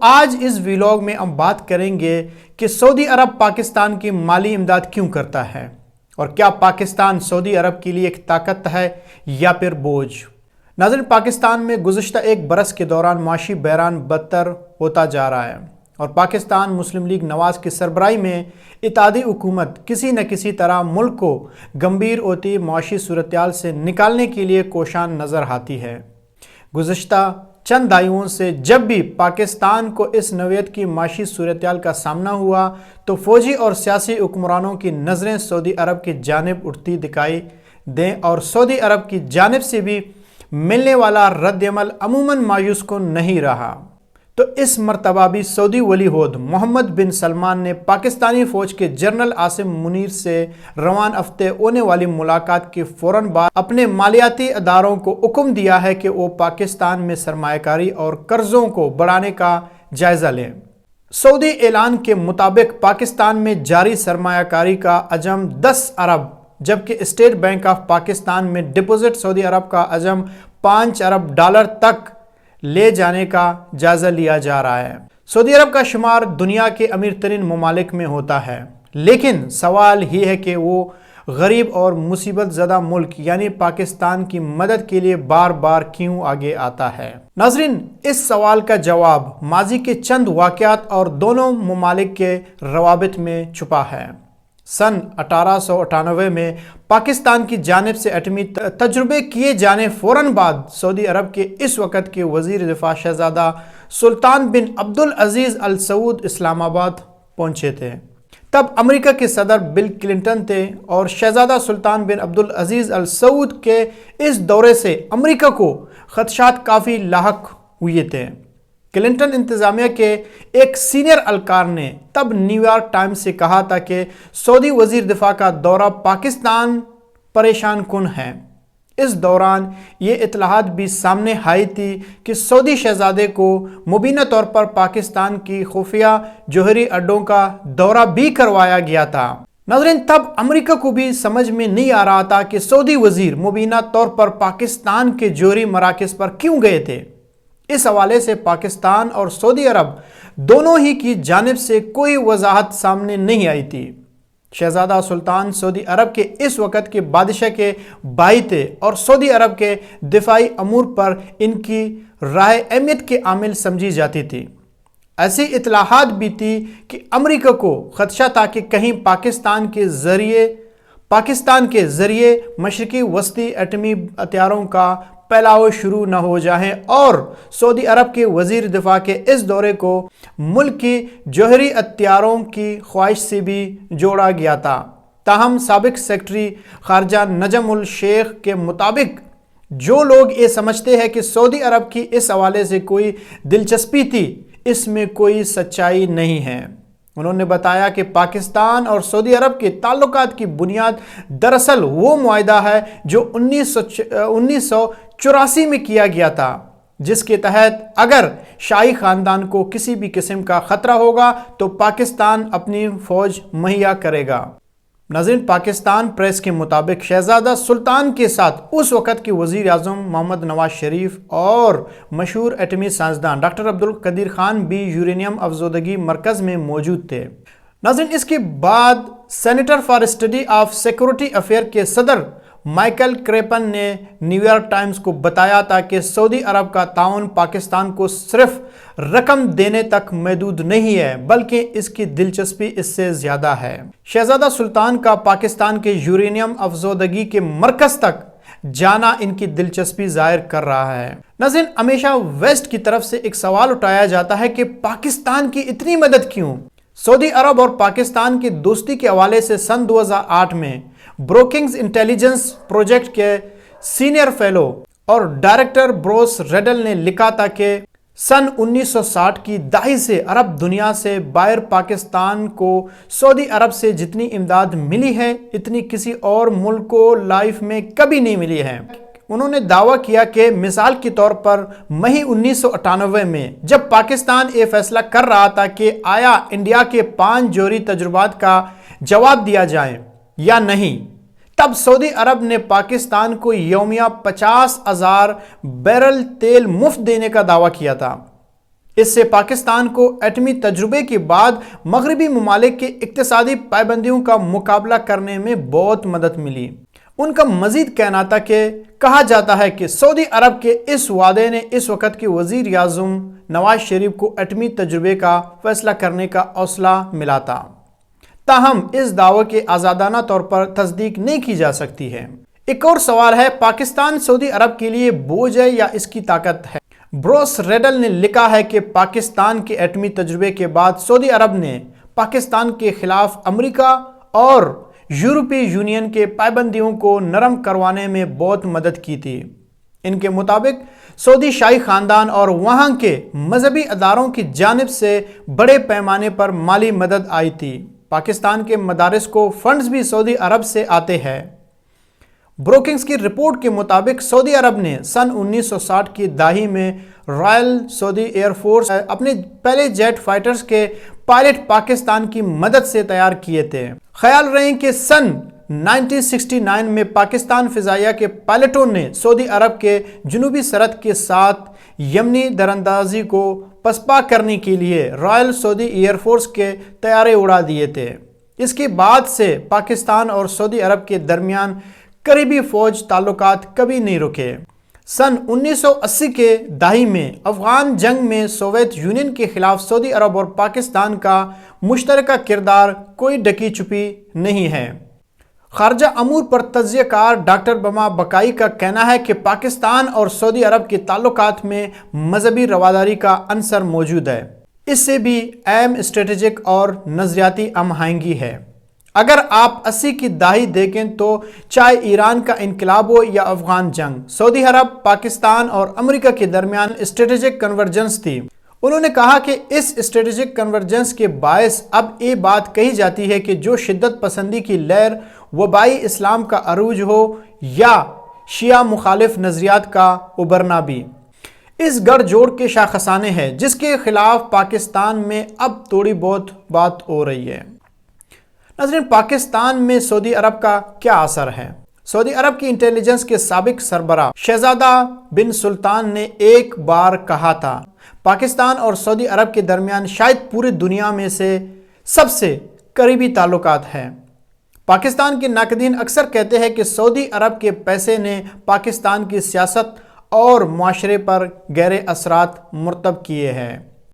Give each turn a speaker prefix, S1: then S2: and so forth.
S1: آج اس ویلاگ میں ہم بات کریں گے کہ سعودی عرب پاکستان کی مالی امداد کیوں کرتا ہے اور کیا پاکستان سعودی عرب کے لیے ایک طاقت ہے یا پھر بوجھ۔ ناظرین، پاکستان میں گزشتہ ایک برس کے دوران معاشی بحران بدتر ہوتا جا رہا ہے اور پاکستان مسلم لیگ نواز کی سربراہی میں اتحادی حکومت کسی نہ کسی طرح ملک کو گمبھیر ہوتی معاشی صورتحال سے نکالنے کے لیے کوشاں نظر آتی ہے۔ گزشتہ چند دہائیوں سے جب بھی پاکستان کو اس نوعیت کی معاشی صورتحال کا سامنا ہوا تو فوجی اور سیاسی حکمرانوں کی نظریں سعودی عرب کی جانب اٹھتی دکھائی دیں اور سعودی عرب کی جانب سے بھی ملنے والا رد عمل عموماً مایوس کن نہیں رہا۔ تو اس مرتبہ بھی سعودی ولی عہد محمد بن سلمان نے پاکستانی فوج کے جنرل عاصم منیر سے رواں ہفتے ہونے والی ملاقات کے فوراً بعد اپنے مالیاتی اداروں کو حکم دیا ہے کہ وہ پاکستان میں سرمایہ کاری اور قرضوں کو بڑھانے کا جائزہ لیں۔ سعودی اعلان کے مطابق پاکستان میں جاری سرمایہ کاری کا حجم 10 ارب جبکہ اسٹیٹ بینک آف پاکستان میں ڈپازٹ سعودی عرب کا حجم 5 ارب ڈالر تک لے جانے کا جائزہ لیا جا رہا ہے۔ سعودی عرب کا شمار دنیا کے امیر ترین ممالک میں ہوتا ہے، لیکن سوال یہ ہے کہ وہ غریب اور مصیبت زدہ ملک یعنی پاکستان کی مدد کے لیے بار بار کیوں آگے آتا ہے؟ ناظرین، اس سوال کا جواب ماضی کے چند واقعات اور دونوں ممالک کے روابط میں چھپا ہے۔ سن 1898 میں پاکستان کی جانب سے ایٹمی تجربے کیے جانے فوراً بعد سعودی عرب کے اس وقت کے وزیر دفاع شہزادہ سلطان بن عبدالعزیز ال سعود اسلام آباد پہنچے تھے۔ تب امریکہ کے صدر بل کلنٹن تھے اور شہزادہ سلطان بن عبدالعزیز ال سعود کے اس دورے سے امریکہ کو خدشات کافی لاحق ہوئے تھے۔ کلنٹن انتظامیہ کے ایک سینئر اہلکار نے تب نیو یارک ٹائمز سے کہا تھا کہ سعودی وزیر دفاع کا دورہ پاکستان پریشان کن ہے۔ اس دوران یہ اطلاعات بھی سامنے آئی تھی کہ سعودی شہزادے کو مبینہ طور پر پاکستان کی خفیہ جوہری اڈوں کا دورہ بھی کروایا گیا تھا۔ ناظرین، تب امریکہ کو بھی سمجھ میں نہیں آ رہا تھا کہ سعودی وزیر مبینہ طور پر پاکستان کے جوہری مراکز پر کیوں گئے تھے۔ اس حوالے سے پاکستان اور سعودی عرب دونوں ہی کی جانب سے کوئی وضاحت سامنے نہیں آئی تھی۔ شہزادہ سلطان سعودی عرب کے اس وقت کے بادشاہ کے بھائی تھے اور سعودی عرب کے دفاعی امور پر ان کی رائے اہمیت کے عامل سمجھی جاتی تھی۔ ایسی اطلاعات بھی تھی کہ امریکہ کو خدشہ تھا کہ کہیں پاکستان کے ذریعے مشرقی وسطی ایٹمی ہتھیاروں کا پھیلاؤ شروع نہ ہو جائے اور سعودی عرب کے وزیر دفاع کے اس دورے کو ملک کی جوہری ہتھیاروں کی خواہش سے بھی جوڑا گیا تھا۔ تاہم سابق سیکرٹری خارجہ نجم الشیخ کے مطابق جو لوگ یہ سمجھتے ہیں کہ سعودی عرب کی اس حوالے سے کوئی دلچسپی تھی، اس میں کوئی سچائی نہیں ہے۔ انہوں نے بتایا کہ پاکستان اور سعودی عرب کے تعلقات کی بنیاد دراصل وہ معاہدہ ہے جو 1984 میں کیا گیا تھا، جس کے تحت اگر شاہی خاندان کو کسی بھی قسم کا خطرہ ہوگا تو پاکستان اپنی فوج مہیا کرے گا۔ ناظرین، پاکستان پریس کے مطابق شہزادہ سلطان کے ساتھ اس وقت کے وزیر اعظم محمد نواز شریف اور مشہور ایٹمی سائنسدان ڈاکٹر عبدالقدیر خان بھی یورینیم افزودگی مرکز میں موجود تھے۔ ناظرین، اس کے بعد centre for study of security affair کے صدر مائیکل کریپن نے نیو یارک ٹائمز کو بتایا تھا کہ سعودی عرب کا تعاون پاکستان کو صرف رقم دینے تک محدود نہیں ہے بلکہ اس کی دلچسپی اس سے زیادہ ہے۔ شہزادہ سلطان کا پاکستان کے یورینیم افزودگی کے مرکز تک جانا ان کی دلچسپی ظاہر کر رہا ہے۔ ناظرین، ہمیشہ ویسٹ کی طرف سے ایک سوال اٹھایا جاتا ہے کہ پاکستان کی اتنی مدد کیوں؟ سعودی عرب اور پاکستان کی دوستی کے حوالے سے سن 2008 میں بروکنگز انٹیلیجنس پروجیکٹ کے سینئر فیلو اور ڈائریکٹر بروس ریڈل نے لکھا تھا کہ سن 1960 کی دہائی سے عرب دنیا سے باہر پاکستان کو سعودی عرب سے جتنی امداد ملی ہے اتنی کسی اور ملک کو لائف میں کبھی نہیں ملی ہے۔ انہوں نے دعویٰ کیا کہ مثال کے طور پر مئی 1998 میں جب پاکستان یہ فیصلہ کر رہا تھا کہ آیا انڈیا کے 5 جوہری تجربات کا جواب دیا جائے یا نہیں، تب سعودی عرب نے پاکستان کو یومیہ 50,000 بیرل تیل مفت دینے کا دعویٰ کیا تھا۔ اس سے پاکستان کو ایٹمی تجربے کے بعد مغربی ممالک کے اقتصادی پابندیوں کا مقابلہ کرنے میں بہت مدد ملی۔ ان کا مزید کہنا تھا کہ کہا جاتا ہے کہ سعودی عرب کے اس وعدے نے اس وقت کے وزیر اعظم نواز شریف کو ایٹمی تجربے کا فیصلہ کرنے کا حوصلہ ملا تھا۔ تاہم اس دعوے کے آزادانہ طور پر تصدیق نہیں کی جا سکتی ہے۔ ایک اور سوال ہے، پاکستان سعودی عرب کے لیے بوجھ ہے یا اس کی طاقت ہے؟ بروس ریڈل نے لکھا ہے کہ پاکستان کے ایٹمی تجربے کے بعد سعودی عرب نے پاکستان کے خلاف امریکہ اور یورپی یونین کے پابندیوں کو نرم کروانے میں بہت مدد کی تھی۔ ان کے مطابق سعودی شاہی خاندان اور وہاں کے مذہبی اداروں کی جانب سے بڑے پیمانے پر مالی مدد آئی تھی۔ پاکستان کے مدارس کو فنڈز بھی سعودی عرب سے آتے ہیں۔ بروکنگز کی رپورٹ کے مطابق سعودی عرب نے سن 1960 کی دہائی میں رائل سعودی ایئر فورس اپنے پہلے جیٹ فائٹرز کے پائلٹ پاکستان کی مدد سے تیار کیے تھے۔ خیال رہے کہ سن 1969 میں پاکستان فضائیہ کے پائلٹوں نے سعودی عرب کے جنوبی سرحد کے ساتھ یمنی دراندازی کو پسپا کرنے کے لیے رائل سعودی ایئر فورس کے طیارے اڑا دیے تھے۔ اس کے بعد سے پاکستان اور سعودی عرب کے درمیان قریبی فوج تعلقات کبھی نہیں رکے۔ سن 1980 کے دہائی میں افغان جنگ میں سوویت یونین کے خلاف سعودی عرب اور پاکستان کا مشترکہ کردار کوئی ڈکی چھپی نہیں ہے۔ خارجہ امور پر تجزیہ کار ڈاکٹر بما بقائی کا کہنا ہے کہ پاکستان اور سعودی عرب کے تعلقات میں مذہبی رواداری کا عنصر موجود ہے۔ اس سے بھی اہم اسٹریٹجک اور نظریاتی ہم آہنگی ہے۔ اگر آپ 80 کی دہائی دیکھیں تو چاہے ایران کا انقلاب ہو یا افغان جنگ، سعودی عرب، پاکستان اور امریکہ کے درمیان اسٹریٹجک کنورجنس تھی۔ انہوں نے کہا کہ اس اسٹریٹجک کنورجنس کے باعث اب یہ بات کہی جاتی ہے کہ جو شدت پسندی کی لہر، وبائی اسلام کا عروج ہو یا شیعہ مخالف نظریات کا ابھرنا بھی اس گڑھ جوڑ کے شاخسانے ہیں جس کے خلاف پاکستان میں اب تھوڑی بہت بات ہو رہی ہے۔ ناظرین، پاکستان میں سعودی عرب کا کیا اثر ہے؟ سعودی عرب کی انٹیلیجنس کے سابق سربراہ شہزادہ بن سلطان نے ایک بار کہا تھا، پاکستان اور سعودی عرب کے درمیان شاید پوری دنیا میں سے سب سے قریبی تعلقات ہیں۔ پاکستان کے ناقدین اکثر کہتے ہیں کہ سعودی عرب کے پیسے نے پاکستان کی سیاست اور معاشرے پر گہرے اثرات مرتب کیے ہیں۔